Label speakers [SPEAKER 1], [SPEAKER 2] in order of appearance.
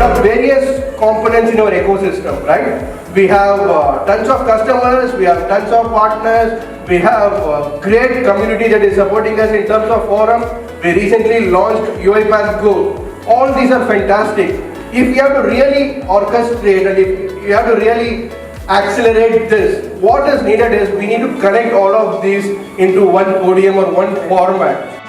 [SPEAKER 1] are various components in our ecosystem, right? We have tons of customers, we have tons of partners, we have a great community that is supporting us in terms of forum. We recently launched UiPath Go. All these are fantastic. If we have to really orchestrate and if we have to really accelerate this, what is needed is we need to connect all of these into one podium or one format.